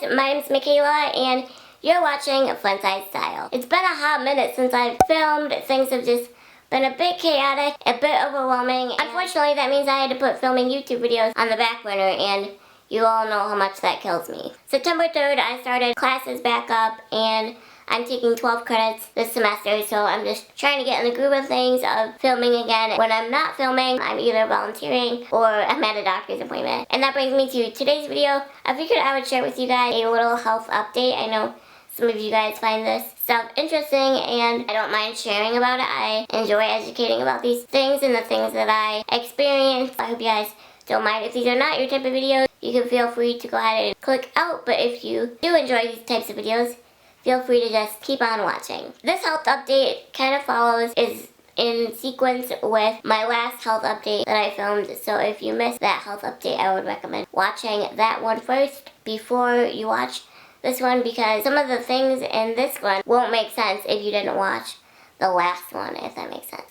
guys, my name's Michaela and you're watching FunsizedStyle. It's been a hot minute since I've filmed. Things have just been a bit chaotic, a bit overwhelming. Unfortunately, that means I had to put filming YouTube videos on the back burner, and you all know how much that kills me. September 3rd, I started classes back up, and I'm taking 12 credits this semester, so I'm just trying to get in the groove of things, of filming again. When I'm not filming, I'm either volunteering or I'm at a doctor's appointment. And that brings me to today's video. I figured I would share with you guys a little health update. I know some of you guys find this stuff interesting, and I don't mind sharing about it. I enjoy educating about these things and the things that I experience. I hope you guys don't mind. If these are not your type of videos, you can feel free to go ahead and click out. But if you do enjoy these types of videos, feel free to just keep on watching. This health update kind of is in sequence with my last health update that I filmed. So if you missed that health update, I would recommend watching that one first before you watch this one, because some of the things in this one won't make sense if you didn't watch the last one, if that makes sense.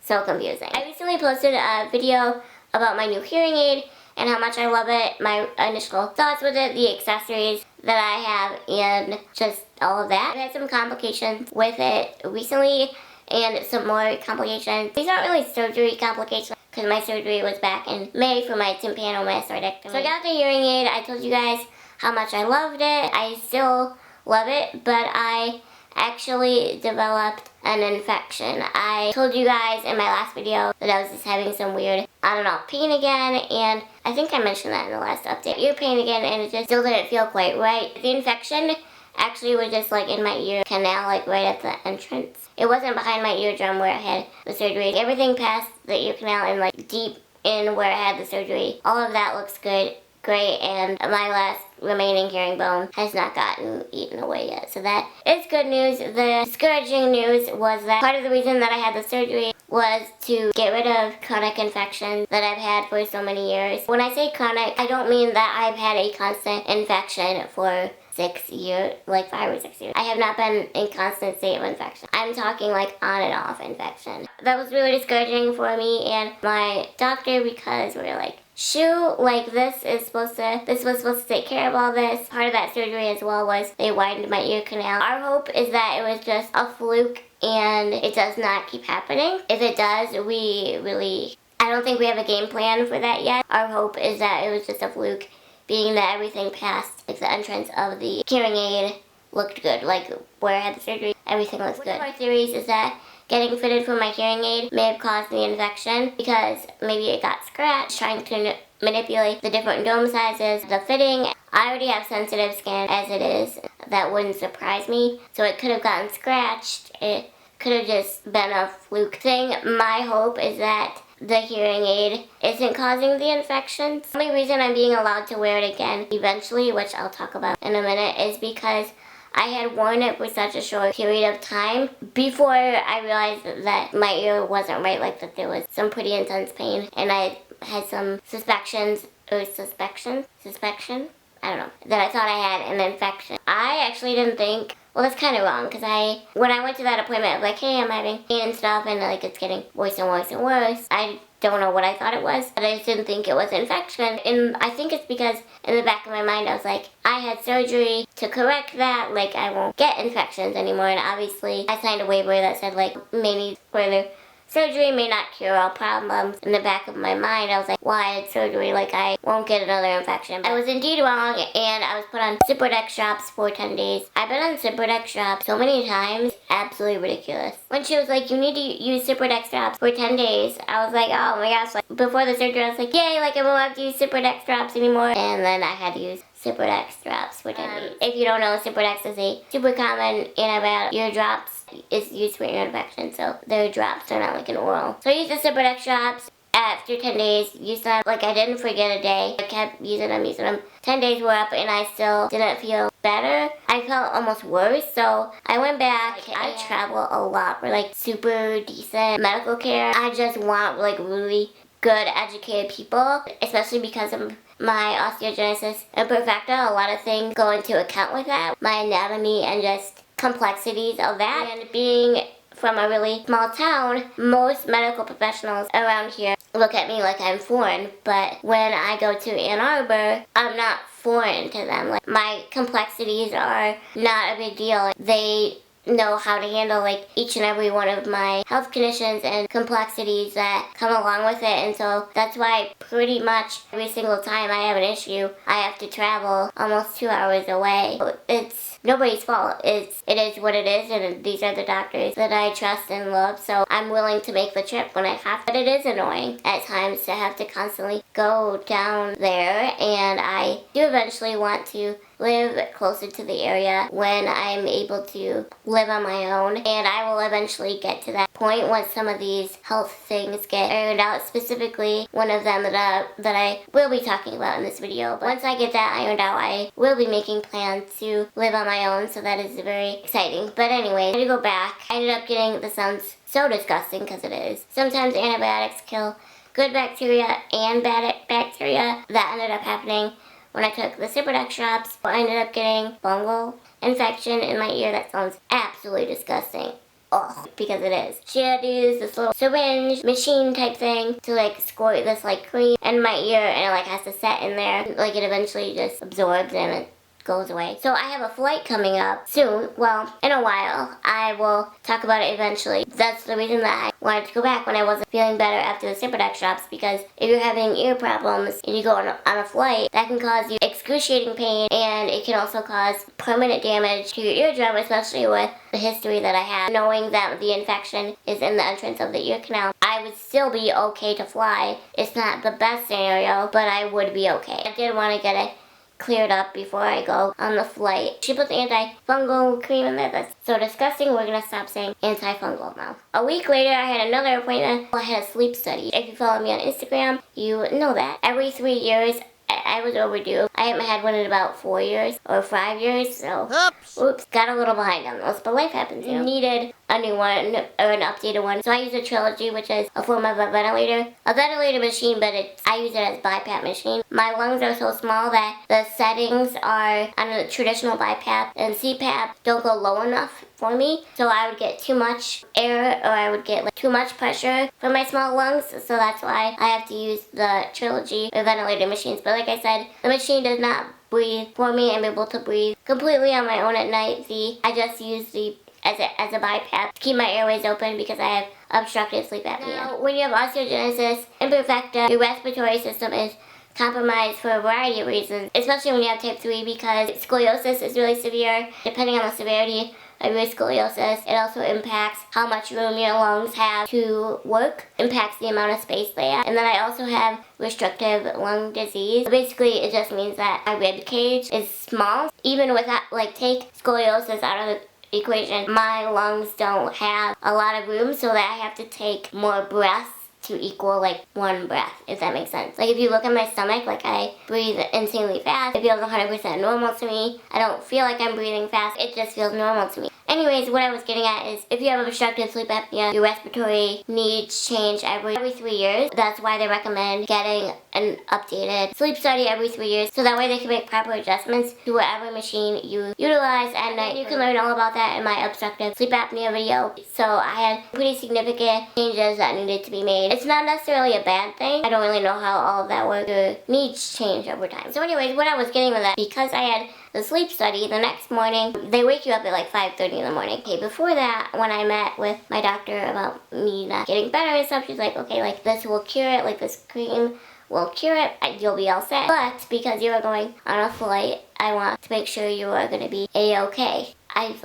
So confusing. I recently posted a video about my new hearing aid and how much I love it, my initial thoughts with it, the accessories that I have, and just all of that. I had some complications with it recently and some more complications. These aren't really surgery complications because my surgery was back in May for my tympanomastoidectomy. So I got the hearing aid. I told you guys how much I loved it. I still love it, but I actually developed an infection. I told you guys in my last video that I was just having some weird, I don't know, pain again, and I think I mentioned that in the last update. Ear pain again, and it just still didn't feel quite right. The infection actually was just like in my ear canal, like right at the entrance. It wasn't behind my eardrum where I had the surgery. Everything past the ear canal and like deep in where I had the surgery. All of that looks good. Great, and my last remaining hearing bone has not gotten eaten away yet. So that is good news. The discouraging news was that part of the reason that I had the surgery was to get rid of chronic infections that I've had for so many years. When I say chronic, I don't mean that I've had a constant infection for 6 years, like 5 or 6 years. I have not been in constant state of infection. I'm talking like on and off infection. That was really discouraging for me and my doctor, because we were like, shoot, like this was supposed to take care of all this. Part of that surgery as well was they widened my ear canal. Our hope is that it was just a fluke and it does not keep happening. If it does, I don't think we have a game plan for that yet. Our hope is that it was just a fluke, being that everything past like the entrance of the hearing aid looked good. Like where I had the surgery, everything looks good. One of our theories is that getting fitted for my hearing aid may have caused the infection because maybe it got scratched trying to manipulate the different dome sizes. The fitting, I already have sensitive skin as it is. That wouldn't surprise me. So it could have gotten scratched. It could have just been a fluke thing. My hope is that the hearing aid isn't causing the infections. The only reason I'm being allowed to wear it again eventually, which I'll talk about in a minute, is because I had worn it for such a short period of time before I realized that my ear wasn't right, like that there was some pretty intense pain, and I had some suspicion, I don't know, that I thought I had an infection. I actually didn't think, well, that's kind of wrong, because when I went to that appointment, I was like, hey, I'm having pain and stuff, and like it's getting worse and worse and worse. I don't know what I thought it was, but I just didn't think it was infection. And I think it's because in the back of my mind, I was like, I had surgery to correct that, like I won't get infections anymore. And obviously, I signed a waiver that said like, may need further surgery, may not cure all problems. In the back of my mind, I was like, well, I had surgery, like I won't get another infection. I was indeed wrong, and I was put on Cyprodex drops for 10 days. I've been on Cyprodex drops so many times, absolutely ridiculous. When she was like, you need to use Cyprodex drops for 10 days, I was like, oh my gosh, like before the surgery, I was like, yay, like I won't have to use Cyprodex drops anymore. And then I had to use Cyprodex drops for 10 days. If you don't know, Cyprodex is a super common antibiotic. Ear drops is used for ear infection, so they're drops, they're not like an oral. So I used the Cyprodex drops. After 10 days, used them, like I didn't forget a day. I kept using them. 10 days were up and I still didn't feel better. I felt almost worse, so I went back. I travel a lot for like super decent medical care. I just want like really good educated people, especially because of my osteogenesis imperfecta. A lot of things go into account with that. My anatomy and just complexities of that. And being from a really small town, most medical professionals around here look at me like I'm foreign, but when I go to Ann Arbor, I'm not foreign to them. Like, my complexities are not a big deal. They know how to handle like each and every one of my health conditions and complexities that come along with it, and so that's why pretty much every single time I have an issue, I have to travel almost 2 hours away. It's nobody's fault. It is what it is, and these are the doctors that I trust and love, so I'm willing to make the trip when I have to. But it is annoying at times to have to constantly go down there, and I do eventually want to live closer to the area when I'm able to live on my own, and I will eventually get to that point once some of these health things get ironed out, specifically one of them that I will be talking about in this video. But once I get that ironed out, I will be making plans to live on my own, so that is very exciting. But anyway, to go back, I ended up getting, this sounds so disgusting because it is, sometimes antibiotics kill good bacteria and bad bacteria. That ended up happening when I took the Superdex drops. I ended up getting fungal infection in my ear. That sounds absolutely disgusting. Ugh, because it is. She had to use this little syringe machine type thing to like squirt this like cream in my ear, and it like has to set in there. Like it eventually just absorbs and it goes away. So I have a flight coming up soon. Well, in a while. I will talk about it eventually. That's the reason that I wanted to go back when I wasn't feeling better after the Superdex drops, because if you're having ear problems and you go on a flight, that can cause you excruciating pain, and it can also cause permanent damage to your eardrum, especially with the history that I have. Knowing that the infection is in the entrance of the ear canal, I would still be okay to fly. It's not the best scenario, but I would be okay. I did want to get it cleared up before I go on the flight. She put the antifungal cream in there. That's so disgusting. We're gonna stop saying antifungal now. A week later, I had another appointment. I had a sleep study. If you follow me on Instagram, you know that. Every 3 years, I was overdue. I haven't had one in about 4 years or 5 years, so oops, got a little behind on those, but life happens, you know. Needed a new one or an updated one, so I use a Trilogy, which is a form of a ventilator machine, but I use it as BiPAP machine. My lungs are so small that the settings are on a traditional BiPAP and CPAP don't go low enough for me, so I would get too much air, or I would get like too much pressure from my small lungs, so that's why I have to use the Trilogy or ventilator machines. But like I said, the machine does not breathe for me. I'm able to breathe completely on my own at night. I just use the as a BiPAP to keep my airways open because I have obstructive sleep apnea. Now, when you have osteogenesis imperfecta, your respiratory system is compromised for a variety of reasons, especially when you have type 3, because scoliosis is really severe. Depending on the severity of your scoliosis, it also impacts how much room your lungs have to work, impacts the amount of space they have. And then I also have restrictive lung disease. Basically, it just means that my rib cage is small. Even without, like, take scoliosis out of the equation, my lungs don't have a lot of room, so that I have to take more breaths to equal like one breath, if that makes sense. Like if you look at my stomach, like I breathe insanely fast. It feels 100% normal to me. I don't feel like I'm breathing fast. It just feels normal to me. Anyways, what I was getting at is if you have obstructive sleep apnea, your respiratory needs change every 3 years. That's why they recommend getting an updated sleep study every 3 years, so that way they can make proper adjustments to whatever machine you utilize at night. You can learn all about that in my obstructive sleep apnea video. So I had pretty significant changes that needed to be made. It's not necessarily a bad thing. I don't really know how all of that works. Your needs change over time. So anyways, what I was getting with that, because I had the sleep study, the next morning, they wake you up at like 5:30 in the morning. Okay, before that, when I met with my doctor about me not getting better and stuff, she's like, okay, like this will cure it, like this cream will cure it, you'll be all set. But because you are going on a flight, I want to make sure you are going to be A-okay. I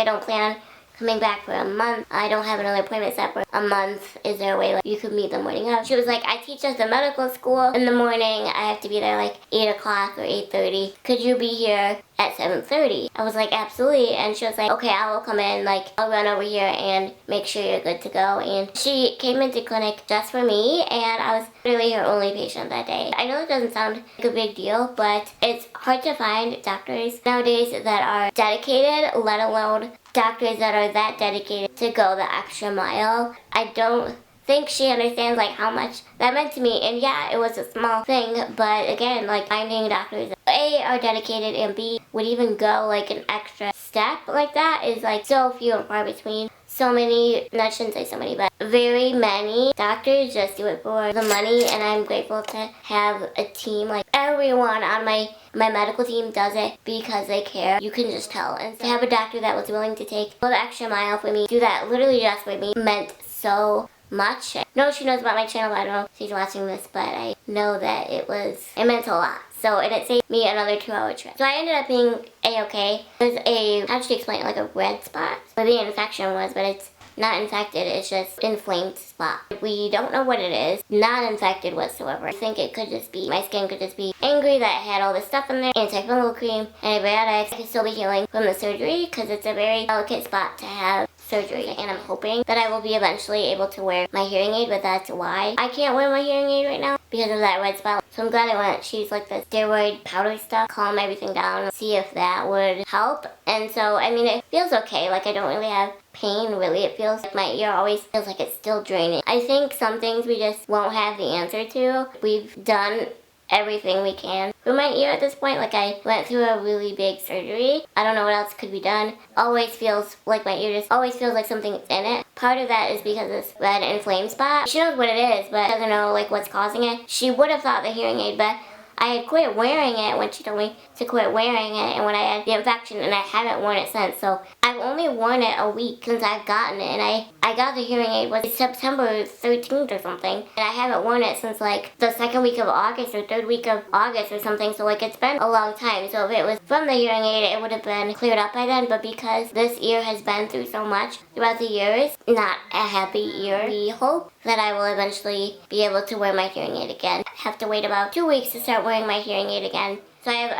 don't plan coming back for a month. I don't have another appointment set for a month. Is there a way like you could meet the morning of? She was like, I teach at the medical school in the morning. I have to be there like 8 o'clock or 8:30. Could you be here at 7:30? I was like, absolutely. And she was like, okay, I will come in. Like, I'll run over here and make sure you're good to go. And she came into clinic just for me, and I was really her only patient that day. I know it doesn't sound like a big deal, but it's hard to find doctors nowadays that are dedicated, let alone doctors that are that dedicated to go the extra mile. I don't think she understands like how much that meant to me. And yeah, it was a small thing, but again, like finding doctors that A, are dedicated, and B, would even go like an extra step like that is like so few and far between. so many, no, I shouldn't say so many, but very many doctors just do it for the money, and I'm grateful to have a team. Like, everyone on my medical team does it because they care. You can just tell. And to have a doctor that was willing to take the extra mile for me, do that literally just for me, meant so much. I know she knows about my channel, but I don't know if she's watching this, but I know that it meant a lot. So, and it saved me another 2-hour trip. So I ended up being A-okay. There's how should you explain it, like a red spot where the infection was, but it's not infected, it's just inflamed spot. We don't know what it is, not infected whatsoever. I think it could just be, my skin could just be angry that it had all this stuff in there, antifungal cream, antibiotics. I could still be healing from the surgery because it's a very delicate spot to have surgery, and I'm hoping that I will be eventually able to wear my hearing aid, but that's why I can't wear my hearing aid right now, because of that red spot. So I'm glad I went. She's like the steroid powder stuff, calm everything down, see if that would help. And so, I mean, it feels okay. Like, I don't really have pain, really. It feels like my ear always feels like it's still draining. I think some things we just won't have the answer to. We've done everything we can for my ear at this point. Like, I went through a really big surgery. I don't know what else could be done. Always feels like my ear just always feels like something's in it. Part of that is because this red inflamed spot. She knows what it is, but doesn't know like what's causing it. She would have thought the hearing aid, but I had quit wearing it when she told me to quit wearing it, and when I had the infection, and I haven't worn it since. So I've only worn it a week since I've gotten it, and I got the hearing aid was September 13th or something, and I haven't worn it since like the second week of August or third week of August or something. So like, it's been a long time. So if it was from the hearing aid, it would have been cleared up by then. But because this ear has been through so much throughout the years, not a happy ear, we hope that I will eventually be able to wear my hearing aid again. I have to wait about 2 weeks to start wearing my hearing aid again. So I have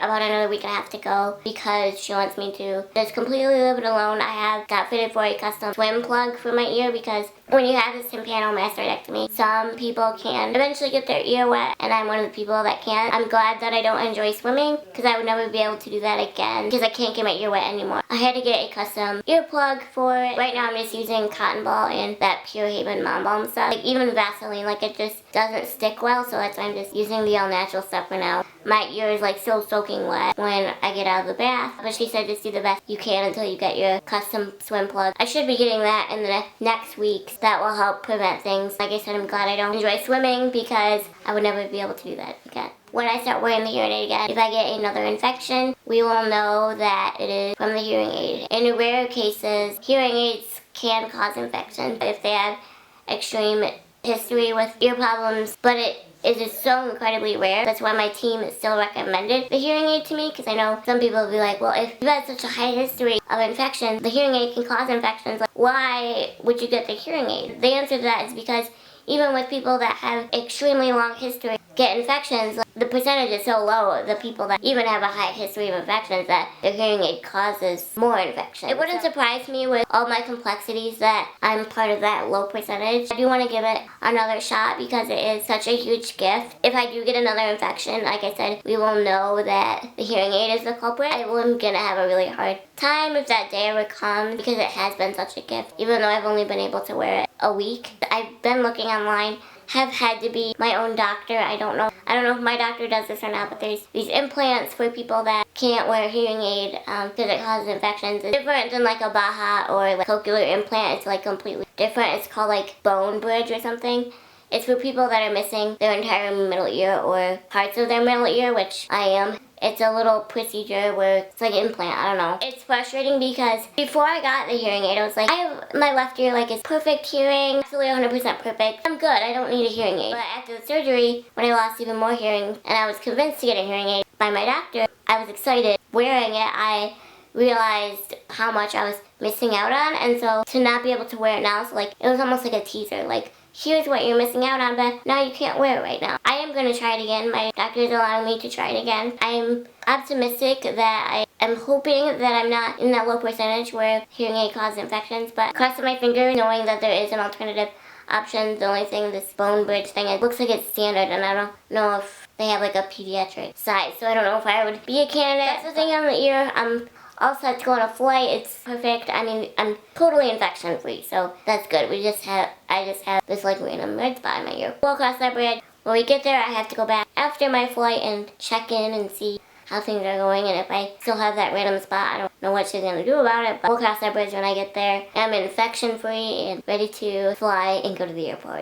about another week and a half to go because she wants me to just completely live it alone. I have got fitted for a custom swim plug for my ear because when you have this tympano mastoidectomy, some people can eventually get their ear wet, and I'm one of the people that can't. I'm glad that I don't enjoy swimming because I would never be able to do that again because I can't get my ear wet anymore. I had to get a custom ear plug for it. Right now I'm just using cotton ball and that Pure Haven Mom Balm stuff. Like, even Vaseline, like, it just doesn't stick well, so that's why I'm just using the all natural stuff for now. My ear is like still soaking wet when I get out of the bath, but she said just do the best you can until you get your custom swim plug. I should be getting that in the next week. That will help prevent things. Like I said, I'm glad I don't enjoy swimming because I would never be able to do that again. When I start wearing the hearing aid again, if I get another infection, we will know that it is from the hearing aid. In rare cases, hearing aids can cause infections if they have extreme history with ear problems, but it is so incredibly rare. That's why my team still recommended the hearing aid to me, because I know some people will be like, well, if you had such a high history of infections, the hearing aid can cause infections. Like, why would you get the hearing aid? The answer to that is because even with people that have extremely long history get infections, like, the percentage is so low, the people that even have a high history of infections, that their hearing aid causes more infection. It wouldn't surprise me with all my complexities that I'm part of that low percentage. I do want to give it another shot because it is such a huge gift. If I do get another infection, like I said, we will know that the hearing aid is the culprit. I'm gonna have a really hard time if that day ever comes because it has been such a gift, even though I've only been able to wear it a week. I've been looking online, have had to be my own doctor. I don't know if my doctor does this or not, but there's these implants for people that can't wear hearing aid because it causes infections. It's different than like a Baha or like cochlear implant. It's like completely different. It's called like bone bridge or something. It's for people that are missing their entire middle ear or parts of their middle ear, which I am. It's a little procedure where it's like an implant, I don't know. It's frustrating because before I got the hearing aid, I was like, I have my left ear like is perfect hearing, absolutely 100% perfect. I'm good, I don't need a hearing aid. But after the surgery, when I lost even more hearing and I was convinced to get a hearing aid by my doctor, I was excited. Wearing it, I realized how much I was missing out on, and so to not be able to wear it now, so like it was almost like a teaser, like, here's what you're missing out on, but now you can't wear it right now. I am going to try it again. My doctor is allowing me to try it again. I'm optimistic that I'm hoping that I'm not in that low percentage where hearing aid causes infections, but crossing my fingers knowing that there is an alternative option. The only thing, this bone bridge thing, it looks like it's standard, and I don't know if they have like a pediatric size, so I don't know if I would be a candidate. That's the thing on the ear. I'm all set to go on a flight. It's perfect. I mean, I'm totally infection free, so that's good. I just have this like random red spot in my ear. We'll cross that bridge. When we get there, I have to go back after my flight and check in and see how things are going, and if I still have that random spot, I don't know what she's gonna do about it, but we'll cross that bridge when I get there. I'm infection free and ready to fly and go to the airport.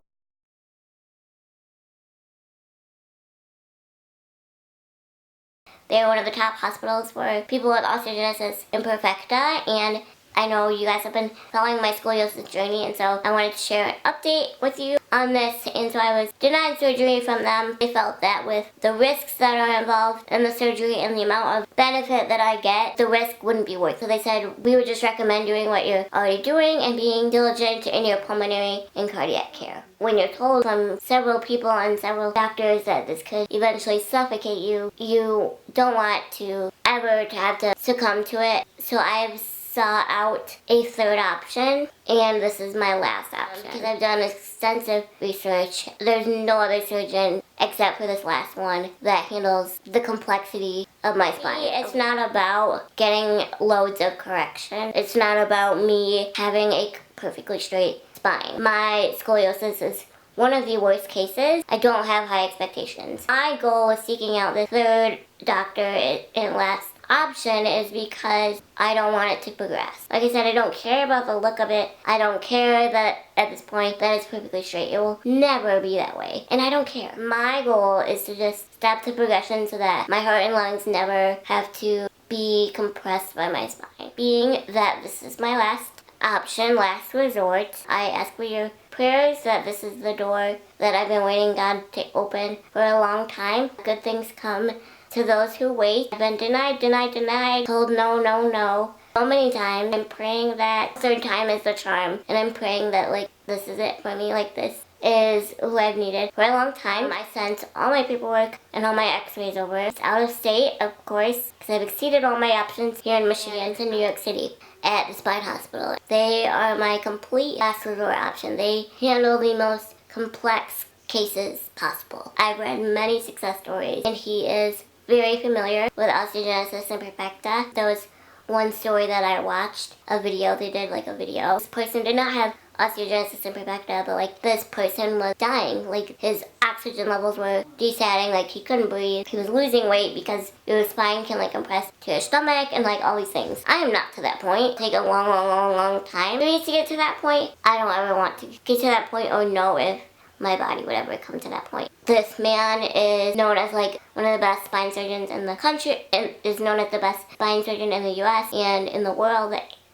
They're one of the top hospitals for people with osteogenesis imperfecta, and I know you guys have been following my scoliosis journey, and so I wanted to share an update with you on this. And so I was denied surgery from them. They felt that with the risks that are involved in the surgery and the amount of benefit that I get, the risk wouldn't be worth it. So they said, we would just recommend doing what you're already doing and being diligent in your pulmonary and cardiac care. When you're told from several people and several doctors that this could eventually suffocate you, you don't want to ever to have to succumb to it. So I've sought out a third option, and this is my last option. Because I've done extensive research, there's no other surgeon except for this last one that handles the complexity of my spine. It's not about getting loads of correction. It's not about me having a perfectly straight spine. My scoliosis is one of the worst cases. I don't have high expectations. My goal with seeking out this third doctor and last option is because I don't want it to progress. Like I said, I don't care about the look of it. I don't care that at this point that it's perfectly straight. It will never be that way. And I don't care. My goal is to just stop the progression so that my heart and lungs never have to be compressed by my spine. Being that this is my last option, last resort, I ask for your prayers that this is the door that I've been waiting God to open for a long time. Good things come to those who wait. I've been denied, told no, no, no so many times. I'm praying that third time is the charm, and I'm praying that like this is it for me. Like this is who I've needed for a long time. I sent all my paperwork and all my x-rays over. It's out of state, of course, because I've exceeded all my options here in Michigan to New York City at the spine hospital. They are my complete last resort option. They handle the most complex cases possible. I've read many success stories, and he is very familiar with osteogenesis imperfecta. There was one story that I watched, a video, they did like a video. This person did not have osteogenesis imperfecta, but like this person was dying. Like his oxygen levels were desatting, like he couldn't breathe. He was losing weight because your spine can like compress to your stomach and like all these things. I am not to that point. Take a long time for me to get to that point. I don't ever want to get to that point or know if my body would ever come to that point. This man is known as like one of the best spine surgeons in the country, and is known as the best spine surgeon in the US and in the world,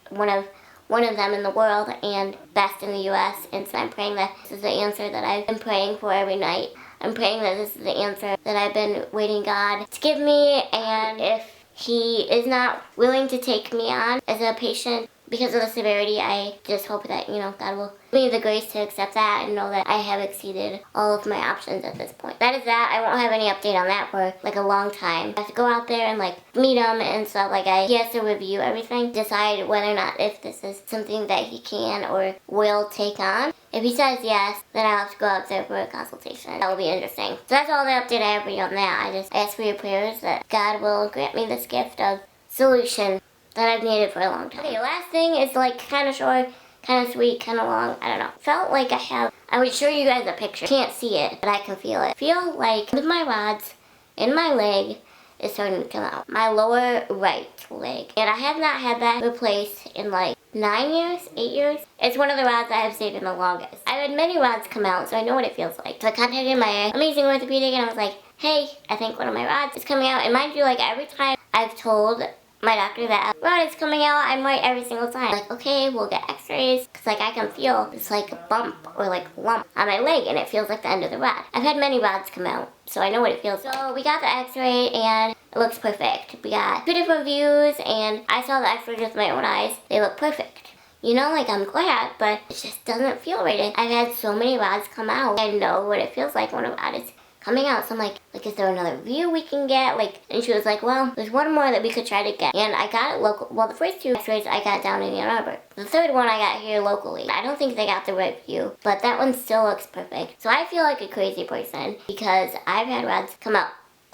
one of them in the world and best in the US. And so I'm praying that this is the answer that I've been praying for every night. I'm praying that this is the answer that I've been waiting God to give me, and if he is not willing to take me on as a patient because of the severity, I just hope that, God will give me the grace to accept that and know that I have exceeded all of my options at this point. That is that. I won't have any update on that for like a long time. I have to go out there and like meet him and stuff. Like he has to review everything, decide whether or not if this is something that he can or will take on. If he says yes, then I'll have to go out there for a consultation. That will be interesting. So that's all the update I have for you on that. I ask for your prayers that God will grant me this gift of solution that I've needed for a long time. Okay, last thing is like kind of short, kind of sweet, kind of long, I don't know. Felt like I would show you guys a picture. Can't see it, but I can feel it. Feel like one of my rods in my leg is starting to come out. My lower right leg. And I have not had that replaced in like 9 years, 8 years. It's one of the rods I have saved in the longest. I've had many rods come out, so I know what it feels like. So I contacted my amazing orthopedic and I was like, hey, I think one of my rods is coming out. And mind you, like every time I've told my doctor that rod is coming out, I'm right every single time. Like, okay, we'll get x-rays, because like I can feel this like bump or like lump on my leg, and it feels like the end of the rod. I've had many rods come out, so I know what it feels like. So we got the x-ray and it looks perfect. We got 2 different views, and I saw the x-rays with my own eyes. They look perfect. Like I'm glad, but it just doesn't feel right. I've had so many rods come out. I know what it feels like when a rod is coming out. So I'm like, is there another view we can get? And she was like, well, there's one more that we could try to get. And I got it local. Well, the first 2 x-rays I got down in Ann Arbor. The third one I got here locally. I don't think they got the right view, but that one still looks perfect. So I feel like a crazy person because I've had rods come out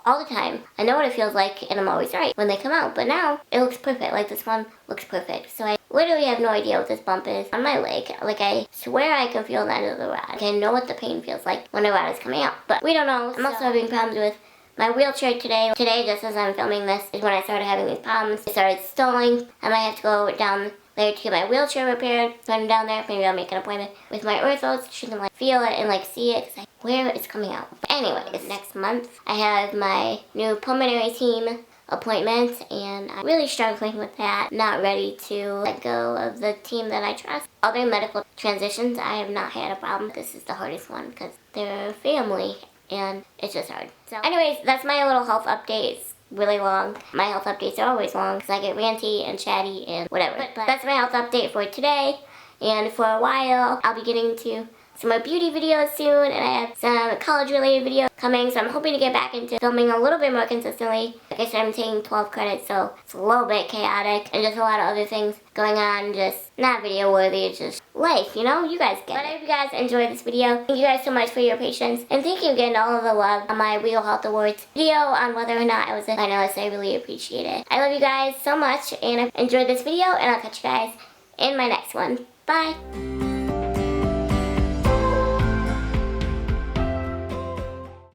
all the time. I know what it feels like, and I'm always right when they come out, but now it looks perfect. Like this one looks perfect. So I literally have no idea what this bump is on my leg. Like I swear I can feel the end of the rod. I know what the pain feels like when a rod is coming out, but we don't know. I'm also having problems with my wheelchair today. Today, just as I'm filming this, is when I started having these problems. I started stalling. I might have to go down there to get my wheelchair repaired. So I'm down there. Maybe I'll make an appointment with my ortho so she can like feel it and like see it. Cause where it's coming out. But anyways, next month I have my new pulmonary team appointment, and I'm really struggling with that. Not ready to let go of the team that I trust. Other medical transitions, I have not had a problem. This is the hardest one because they're family and it's just hard. So anyways, that's my little health update. It's really long. My health updates are always long because I get ranty and chatty and whatever. But that's my health update for today, and for a while I'll be getting to some more beauty videos soon, and I have some college related videos coming, so I'm hoping to get back into filming a little bit more consistently. Like I said, I'm taking 12 credits, so it's a little bit chaotic and just a lot of other things going on, just not video worthy. It's just life, you know? You guys get it. But I hope you guys enjoyed this video. Thank you guys so much for your patience, and thank you again to all of the love on my Wheel Health Awards video on whether or not I was a finalist. I really appreciate it. I love you guys so much, and I enjoyed this video, and I'll catch you guys in my next one. Bye!